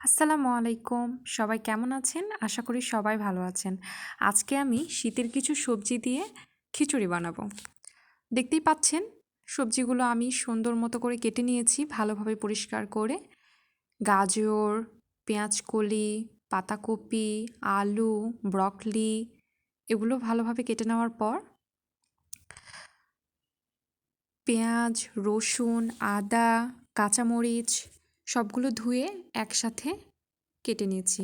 আসসালামু আলাইকুম। সবাই কেমন আছেন? আশা করি সবাই ভালো আছেন। আজকে আমি শীতের কিছু সবজি দিয়ে খিচুড়ি বানাবো। দেখতেই পাচ্ছেন সবজিগুলো আমি সুন্দর মতো করে কেটে নিয়েছি ভালোভাবে পরিষ্কার করে। গাজর, পেঁয়াজকলি, পাতাকপি, আলু, ব্রকলি এগুলো ভালোভাবে কেটে নেওয়ার পর পেঁয়াজ, রসুন, আদা, কাঁচামরিচ সবগুলো ধুয়ে একসাথে কেটে নিয়েছি।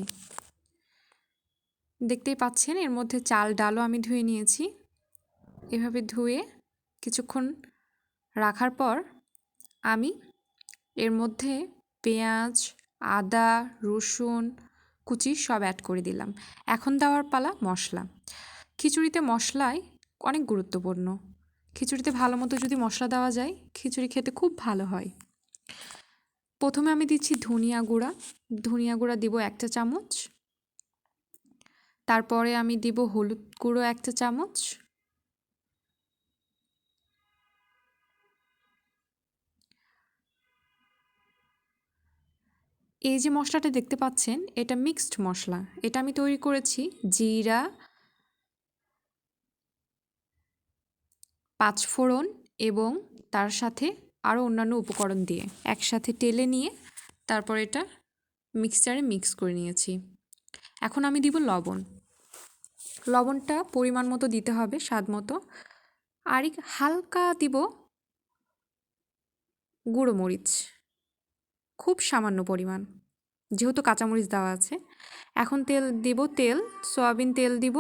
দেখতেই পাচ্ছেন এর মধ্যে চাল ডালও আমি ধুয়ে নিয়েছি। এভাবে ধুয়ে কিছুক্ষণ রাখার পর আমি এর মধ্যে পেঁয়াজ, আদা, রসুন কুচি সব অ্যাড করে দিলাম। এখন দেওয়ার পালা মশলা। খিচুড়িতে মশলাই অনেক গুরুত্বপূর্ণ। খিচুড়িতে ভালো মতো যদি মশলা দেওয়া যায় খিচুড়ি খেতে খুব ভালো হয়। প্রথমে আমি দিচ্ছি ধনিয়া গুঁড়া দিব 1 চা চামচ। তারপরে আমি দিব হলুদ গুঁড়ো 1 চা চামচ। এই যে মশলাটা দেখতে পাচ্ছেন এটা মিক্সড মশলা। এটা আমি তৈরি করেছি জিরা, পাঁচফোড়ন এবং তার সাথে আরও অন্যান্য উপকরণ দিয়ে একসাথে টেলে নিয়ে তারপর এটা মিক্সচারে মিক্স করে নিয়েছি। এখন আমি দিব লবণ। লবণটা পরিমাণ মতো দিতে হবে, স্বাদ মতো। আর হালকা দিব গুঁড়ো মরিচ, খুব সামান্য পরিমাণ, যেহেতু কাঁচামরিচ দেওয়া আছে। এখন তেল সয়াবিন তেল দিব।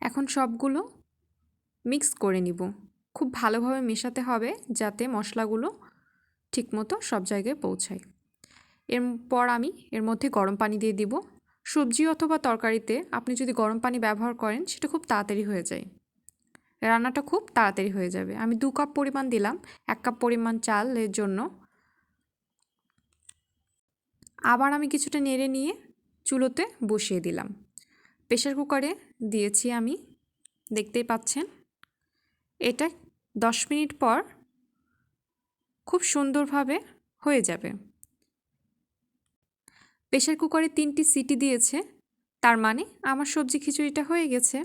এখন সবগুলো মিক্স করে নিব। খুব ভালোভাবে মেশাতে হবে যাতে মশলাগুলো ঠিকমতো সব জায়গায় পৌঁছায়। এরপর আমি এর মধ্যে গরম পানি দিয়ে দিব। সবজি অথবা তরকারিতে আপনি যদি গরম পানি ব্যবহার করেন সেটা খুব তাড়াতাড়ি হয়ে যায়, রান্নাটা খুব তাড়াতাড়ি হয়ে যাবে। আমি 2 কাপ পরিমাণ দিলাম 1 কাপ পরিমাণ চালের জন্য। আবার আমি কিছুটা নেড়ে নিয়ে চুলোতে বসিয়ে দিলাম। প্রেসার কুকারে দিয়েছি আমি, দেখতেই পাচ্ছেন। এটা 10 মিনিট পর খুব সুন্দরভাবে হয়ে যাবে। প্রেসার কুকারে 3টি সিটি দিয়েছে, তার মানে আমার সবজি খিচুড়িটা হয়ে গেছে।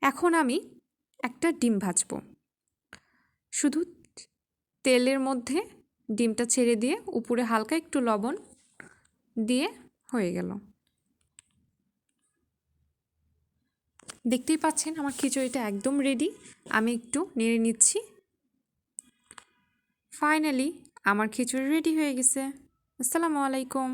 এখন আমি একটা ডিম ভাজবো। শুধু তেলের মধ্যে ডিমটা ছেড়ে দিয়ে উপরে হালকা একটু লবণ দিয়ে হয়ে গেল। দেখতেই পাচ্ছেন আমার খিচুড়িটা একদম রেডি। আমি একটু নেড়ে নিচ্ছি। ফাইনালি আমার খিচুড়ি রেডি হয়ে গেছে। আসসালামু আলাইকুম।